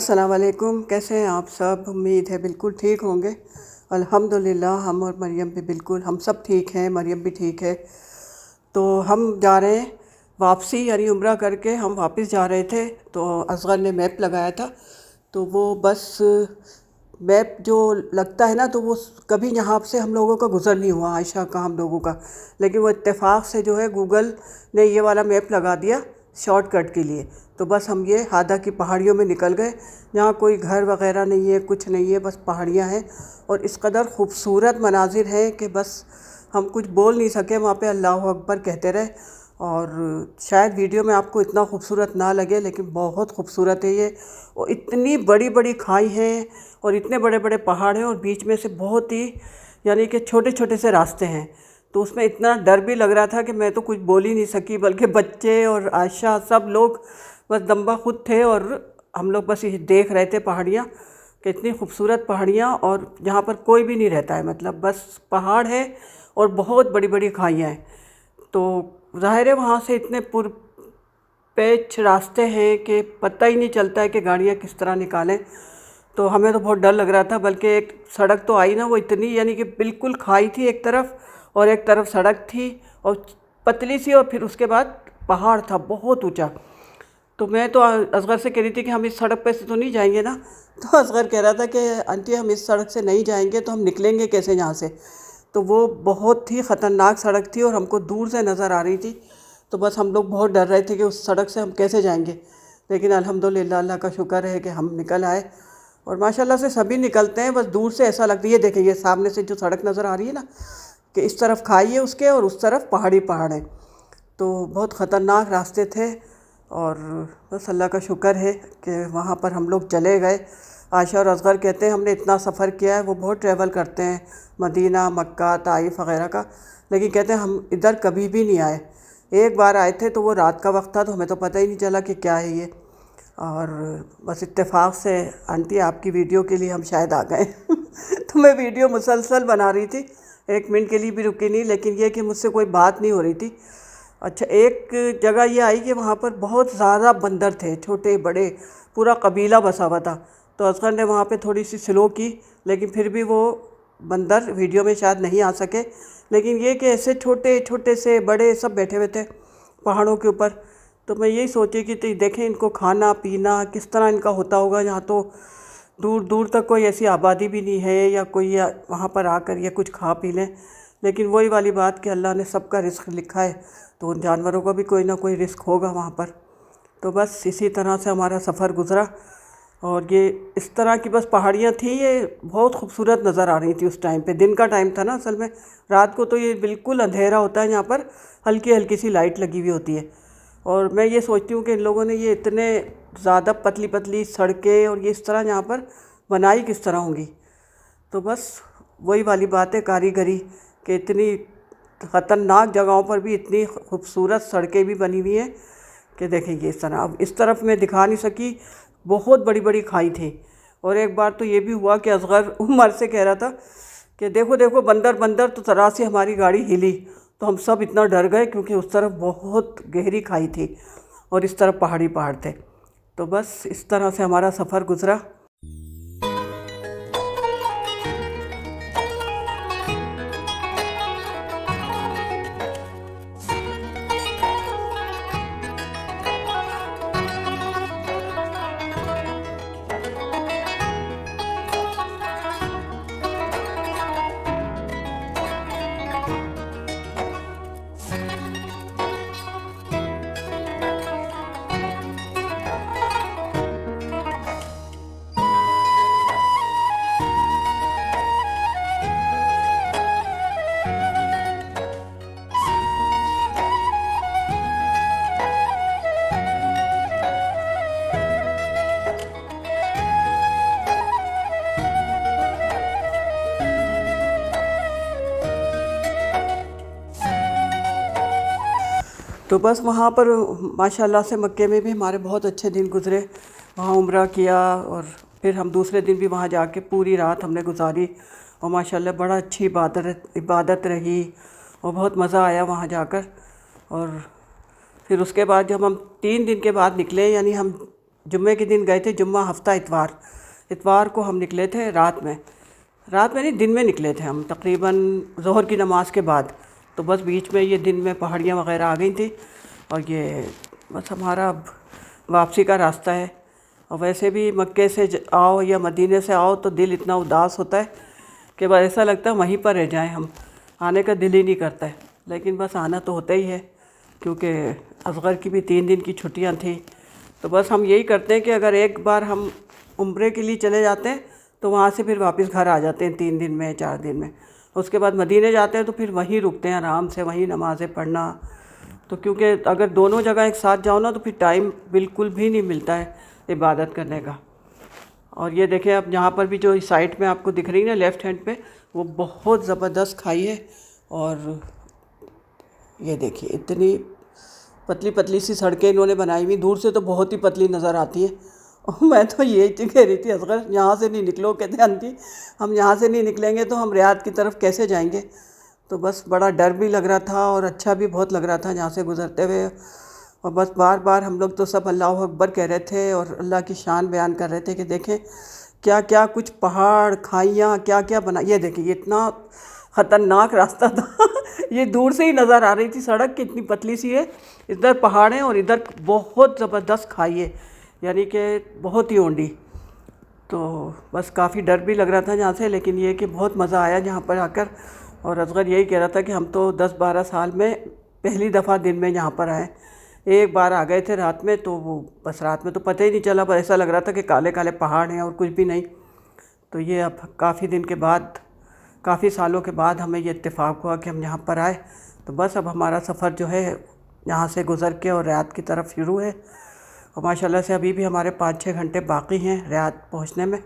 अस्सलाम वालेकुम। कैसे हैं आप सब? उम्मीद है बिल्कुल ठीक होंगे। अल्हम्दुलिल्लाह हम और मरियम भी बिल्कुल, हम सब ठीक हैं, मरियम भी ठीक है। तो हम जा रहे हैं वापसी, यानी उम्रा करके हम वापस जा रहे थे। तो असगर ने मैप लगाया था, तो वो बस मैप जो लगता है ना, तो वो कभी यहाँ से हम लोगों का गुज़र नहीं हुआ, आयशा का, हम लोगों का। लेकिन वो इत्तेफाक से जो है गूगल ने ये वाला मैप लगा दिया शॉर्टकट के लिए। तो बस हम ये हादा की पहाड़ियों में निकल गए, जहाँ कोई घर वगैरह नहीं है, कुछ नहीं है, बस पहाड़ियाँ हैं। और इस कदर खूबसूरत मनाजिर हैं कि बस हम कुछ बोल नहीं सके, वहाँ पे अल्लाह अकबर कहते रहे। और शायद वीडियो में आपको इतना खूबसूरत ना लगे, लेकिन बहुत खूबसूरत है ये। और इतनी बड़ी बड़ी खाई हैं और इतने बड़े बड़े पहाड़ हैं, और बीच में से बहुत ही यानी कि छोटे छोटे से रास्ते हैं। तो उसमें इतना डर भी लग रहा था कि मैं तो कुछ बोल ही नहीं सकी, बल्कि बच्चे और आयशा सब लोग बस दम्बा खुद थे। और हम लोग बस ये देख रहे थे पहाड़ियाँ, कि इतनी खूबसूरत पहाड़ियाँ, और जहाँ पर कोई भी नहीं रहता है, मतलब बस पहाड़ है और बहुत बड़ी बड़ी खाइयाँ हैं। तो ज़ाहिर है वहाँ से इतने पेच रास्ते हैं कि पता ही नहीं चलता है कि गाड़ियाँ किस तरह निकालें। तो हमें तो बहुत डर लग रहा था। बल्कि एक सड़क तो आई ना, वो इतनी यानी कि बिल्कुल खाई थी एक तरफ, और एक तरफ सड़क थी और पतली सी, और फिर उसके बाद पहाड़ था बहुत ऊंचा। तो मैं तो असगर से कह रही थी कि हम इस सड़क पे से तो नहीं जाएंगे ना। तो असगर कह रहा था कि आंटी हम इस सड़क से नहीं जाएंगे, तो हम निकलेंगे कैसे यहाँ से? तो वो बहुत ही ख़तरनाक सड़क थी और हमको दूर से नज़र आ रही थी। तो बस हम लोग बहुत डर रहे थे कि उस सड़क से हम कैसे जाएंगे। लेकिन अल्हम्दुलिल्लाह अल्लाह का शुक्र है कि हम निकल आए। और माशाल्लाह से सभी निकलते हैं, बस दूर से ऐसा लगता है। ये देखिए, ये सामने से जो सड़क नज़र आ रही है ना, कि इस तरफ खाई है उसके और उस तरफ पहाड़ी पहाड़ है। तो बहुत ख़तरनाक रास्ते थे। और बस अल्लाह का शुक्र है कि वहाँ पर हम लोग चले गए। आयशा और असगर कहते हैं हमने इतना सफ़र किया है, वो बहुत ट्रैवल करते हैं मदीना, मक्का, ताइफ वग़ैरह का, लेकिन कहते हैं हम इधर कभी भी नहीं आए। एक बार आए थे तो वो रात का वक्त था, तो हमें तो पता ही नहीं चला कि क्या है ये। और बस इत्तेफाक से आंटी आपकी वीडियो के लिए हम शायद आ गए। तो मैं वीडियो मुसलसल बना रही थी, एक मिनट के लिए भी रुकी नहीं, लेकिन ये कि मुझसे कोई बात नहीं हो रही थी। अच्छा, एक जगह ये आई कि वहाँ पर बहुत ज़्यादा बंदर थे, छोटे बड़े, पूरा कबीला बसा हुआ था। तो असगर ने वहाँ पे थोड़ी सी स्लो की, लेकिन फिर भी वो बंदर वीडियो में शायद नहीं आ सके। लेकिन ये कि ऐसे छोटे छोटे से बड़े सब बैठे हुए थे पहाड़ों के ऊपर। तो मैं यही सोची कि देखें इनको खाना पीना किस तरह इनका होता होगा। यहाँ तो दूर दूर तक कोई ऐसी आबादी भी नहीं है या कोई वहाँ पर आकर ये कुछ खा पी लें। लेकिन वही वाली बात कि अल्लाह ने सबका रिस्क लिखा है, तो उन जानवरों का भी कोई ना कोई रिस्क होगा वहाँ पर। तो बस इसी तरह से हमारा सफ़र गुज़रा। और ये इस तरह की बस पहाड़ियाँ थी, ये बहुत खूबसूरत नज़र आ रही थी उस टाइम पे। दिन का टाइम था ना असल में, रात को तो ये बिल्कुल अंधेरा होता है, यहाँ पर हल्की हल्की सी लाइट लगी हुई होती है। और मैं ये सोचती हूँ कि इन लोगों ने ये इतने ज़्यादा पतली पतली सड़कें और ये इस तरह यहाँ पर बनाई किस तरह होंगी। तो बस वही वाली बात है कारीगरी, कि इतनी ख़तरनाक जगहों पर भी इतनी खूबसूरत सड़कें भी बनी हुई हैं कि देखेंगे इस तरह। अब इस तरफ मैं दिखा नहीं सकी, बहुत बड़ी बड़ी खाई थी। और एक बार तो ये भी हुआ कि असगर उमर से कह रहा था कि देखो देखो बंदर बंदर, तो ज़रा से हमारी गाड़ी हिली। तो हम सब इतना डर गए, क्योंकि उस तरफ बहुत गहरी खाई थी और इस तरफ पहाड़ी पहाड़ थे। तो बस इस तरह से हमारा सफ़र गुज़रा। तो बस वहाँ पर माशाल्लाह से मक्के में भी हमारे बहुत अच्छे दिन गुज़रे। वहाँ उम्रा किया और फिर हम दूसरे दिन भी वहाँ जाके पूरी रात हमने गुजारी। और माशाल्लाह बड़ा अच्छी इबादत रही और बहुत मज़ा आया वहाँ जाकर। और फिर उसके बाद जब हम 3 दिन के बाद निकले, यानी हम जुम्मे के दिन गए थे, जुम्मा हफ्ता इतवार को हम निकले थे रात में नहीं, दिन में निकले थे हम, तकरीबन ज़ोहर की नमाज़ के बाद। तो बस बीच में ये दिन में पहाड़ियाँ वग़ैरह आ गई थी और ये बस हमारा अब वापसी का रास्ता है। और वैसे भी मक्के से आओ या मदीने से आओ तो दिल इतना उदास होता है कि बस ऐसा लगता है वहीं पर रह जाएं हम, आने का दिल ही नहीं करता है। लेकिन बस आना तो होता ही है, क्योंकि असगर की भी 3 दिन की छुट्टियां थी। तो बस हम यही करते हैं कि अगर एक बार हम उम्रे के लिए चले जाते हैं तो वहाँ से फिर वापस घर आ जाते हैं 3 दिन में 4 दिन में। उसके बाद मदीने जाते हैं तो फिर वहीं रुकते हैं आराम से, वहीं नमाज़ें पढ़ना। तो क्योंकि अगर दोनों जगह एक साथ जाओ ना तो फिर टाइम बिल्कुल भी नहीं मिलता है इबादत करने का। और ये देखें आप, यहाँ पर भी जो साइड में आपको दिख रही है ना लेफ़्ट हैंड पे, वो बहुत ज़बरदस्त खाई है। और ये देखिए इतनी पतली पतली सी सड़कें इन्होंने बनाई हुई, दूर से तो बहुत ही पतली नज़र आती है। और मैं तो ये कह रही थी असगर यहाँ से नहीं निकलो, कहते आंटी हम यहाँ से नहीं निकलेंगे तो हम रियाद की तरफ कैसे जाएंगे। तो बस बड़ा डर भी लग रहा था और अच्छा भी बहुत लग रहा था यहाँ से गुज़रते हुए। और बस बार बार हम लोग तो सब अल्लाह अकबर कह रहे थे और अल्लाह की शान बयान कर रहे थे कि देखें क्या क्या कुछ पहाड़ खाइयाँ क्या क्या बना। ये देखिए इतना ख़तरनाक रास्ता था ये दूर से ही नज़र आ रही थी सड़क, कितनी पतली सी है, इधर पहाड़ है और इधर बहुत ज़बरदस्त खाई है, यानी कि बहुत ही ओंडी। तो बस काफ़ी डर भी लग रहा था यहाँ से, लेकिन ये कि बहुत मज़ा आया यहाँ पर आकर। और असगर यही कह रहा था कि हम तो 10-12 साल में पहली दफ़ा दिन में यहाँ पर आए। एक बार आ गए थे रात में, तो वो बस रात में तो पता ही नहीं चला, बस ऐसा लग रहा था कि काले काले पहाड़ हैं और कुछ भी नहीं। तो ये अब काफ़ी दिन के बाद, काफ़ी सालों के बाद हमें ये इत्तेफाक हुआ कि हम यहाँ पर आए। तो बस अब हमारा सफ़र जो है यहाँ से गुज़र के और रियाद की तरफ शुरू है। और माशाल्लाह से अभी भी हमारे 5-6 घंटे बाकी हैं रियाद पहुँचने में।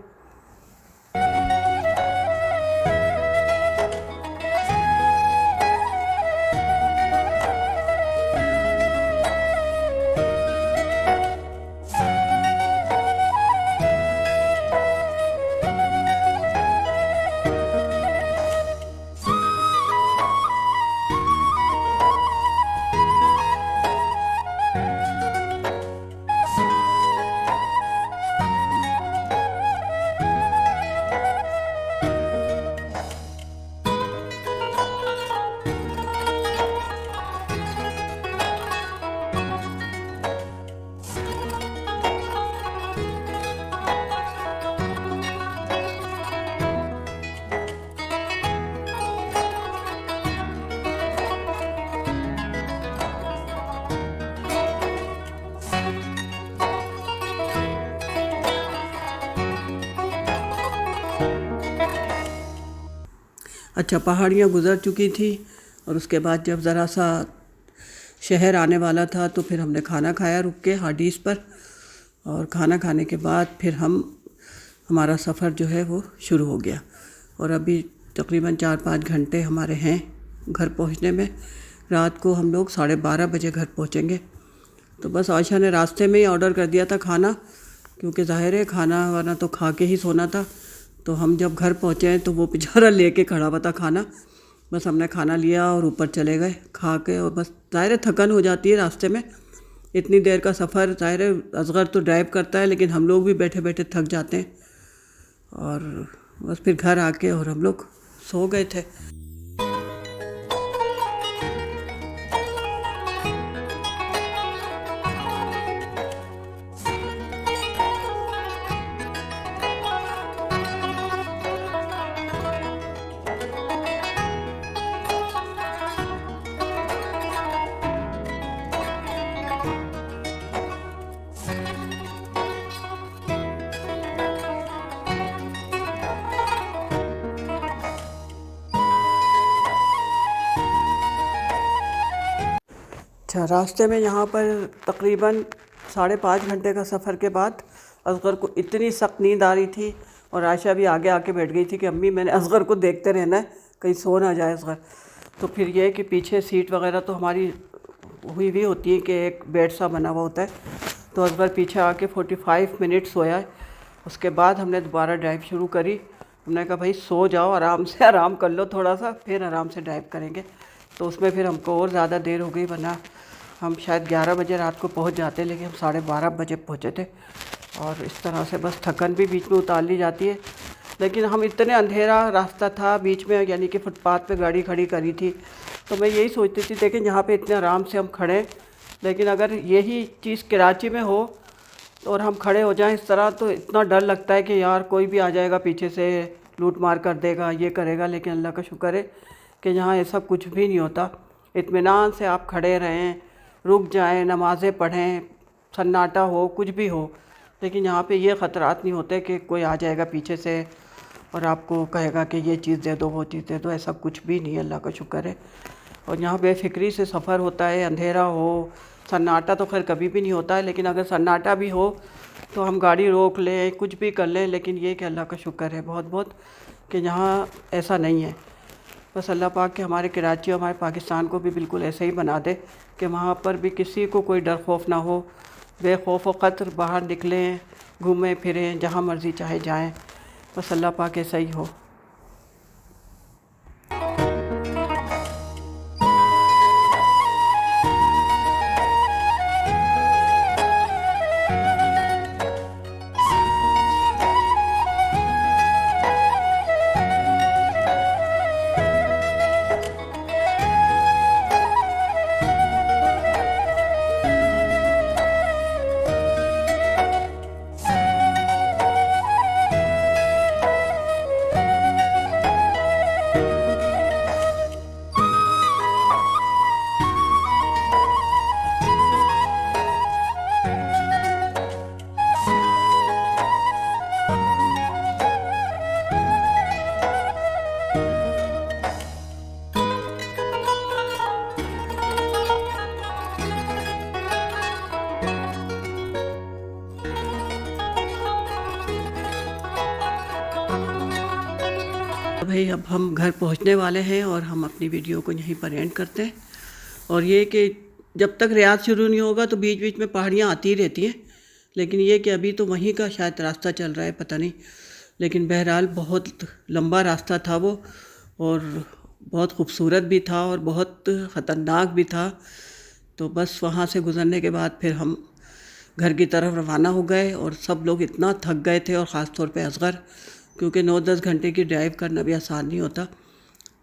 अच्छा, पहाड़ियाँ गुज़र चुकी थी और उसके बाद जब ज़रा सा शहर आने वाला था तो फिर हमने खाना खाया रुक के हाडीज़ पर। और खाना खाने के बाद फिर हमारा सफ़र जो है वो शुरू हो गया। और अभी तकरीबन 4-5 घंटे हमारे हैं घर पहुंचने में। रात को हम लोग 12:30 बजे घर पहुंचेंगे। तो बस आयशा ने रास्ते में ही ऑर्डर कर दिया था खाना, क्योंकि ज़ाहिर है खाना वाना तो खा के ही सोना था। तो हम जब घर पहुँचे हैं तो वो बेचारा लेके खड़ा हुआ था खाना। बस हमने खाना लिया और ऊपर चले गए खा के। और बस ज़ाहिर है थकन हो जाती है रास्ते में, इतनी देर का सफ़र। ज़ाहिर है असगर तो ड्राइव करता है, लेकिन हम लोग भी बैठे बैठे थक जाते हैं। और बस फिर घर आके और हम लोग सो गए थे। अच्छा, रास्ते में यहाँ पर तकरीबन 5.5 घंटे का सफ़र के बाद असगर को इतनी सख्त नींद आ रही थी और आयशा भी आगे आके बैठ गई थी कि अम्मी मैंने असगर को देखते रहना है, कहीं सो ना जाए असगर। तो फिर ये है कि पीछे सीट वगैरह तो हमारी हुई भी होती है कि एक बेड सा बना हुआ होता है। तो असगर पीछे आके 45 मिनट सोया है। उसके बाद हमने दोबारा ड्राइव शुरू करी। हमने कहा भाई सो जाओ, आराम से आराम कर लो थोड़ा सा, फिर आराम से ड्राइव करेंगे। तो उसमें फिर हमको और ज़्यादा देर हो गई, वरना हम शायद 11 बजे रात को पहुंच जाते, लेकिन हम 12:30 बजे पहुंचे थे। और इस तरह से बस थकन भी बीच में उतार ली जाती है। लेकिन हम इतने अंधेरा रास्ता था बीच में, यानी कि फुटपाथ पे गाड़ी खड़ी करी थी, तो मैं यही सोचती थी देखें यहाँ पे इतने आराम से हम खड़े, लेकिन अगर यही चीज़ कराची में हो और हम खड़े हो जाएं इस तरह, तो इतना डर लगता है कि यार कोई भी आ जाएगा पीछे से, लूट मार कर देगा, ये करेगा। लेकिन अल्लाह का शुक्र है कि यहाँ ऐसा कुछ भी नहीं होता। इत्मीनान से आप खड़े रहें, रुक जाएं, नमाज़ें पढ़ें, सन्नाटा हो, कुछ भी हो, लेकिन यहाँ पे ये ख़तरात नहीं होते कि कोई आ जाएगा पीछे से और आपको कहेगा कि ये चीज़ दे दो, वो चीज़ दे दो। ऐसा कुछ भी नहीं है, अल्लाह का शुक्र है। और यहाँ बेफ़िक्री से सफ़र होता है, अंधेरा हो, सन्नाटा तो खैर कभी भी नहीं होता है, लेकिन अगर सन्नाटा भी हो तो हम गाड़ी रोक लें, कुछ भी कर लें, लेकिन ये कि अल्लाह का शुक्र है बहुत बहुत कि यहाँ ऐसा नहीं है। बस अल्लाह पाक के हमारे कराची और हमारे पाकिस्तान को भी बिल्कुल ऐसे ही बना दे कि वहाँ पर भी किसी को कोई डर खौफ ना हो, बेखौफ व ख़तर बाहर निकलें, घूमें फिरें, जहाँ मर्ज़ी चाहे जाएं। बस अल्लाह पाक ऐसा ही हो। भाई अब हम घर पहुंचने वाले हैं और हम अपनी वीडियो को यहीं पर एंड करते हैं। और ये कि जब तक रियाद शुरू नहीं होगा तो बीच बीच में पहाड़ियाँ आती रहती हैं, लेकिन ये कि अभी तो वहीं का शायद रास्ता चल रहा है, पता नहीं। लेकिन बहरहाल बहुत लंबा रास्ता था वो, और बहुत खूबसूरत भी था और बहुत ख़तरनाक भी था। तो बस वहाँ से गुज़रने के बाद फिर हम घर की तरफ रवाना हो गए, और सब लोग इतना थक गए थे, और ख़ास तौर पे असगर, क्योंकि 9-10 घंटे की ड्राइव करना भी आसान नहीं होता।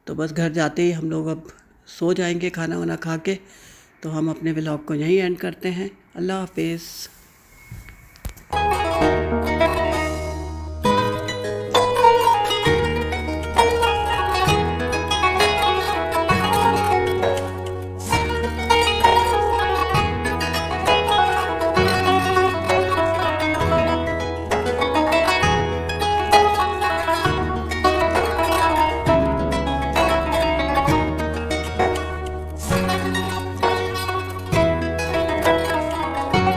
तो बस घर जाते ही हम लोग अब सो जाएंगे खाना वाना खा के। तो हम अपने व्लॉग को यहीं एंड करते हैं। अल्लाह हाफिज़।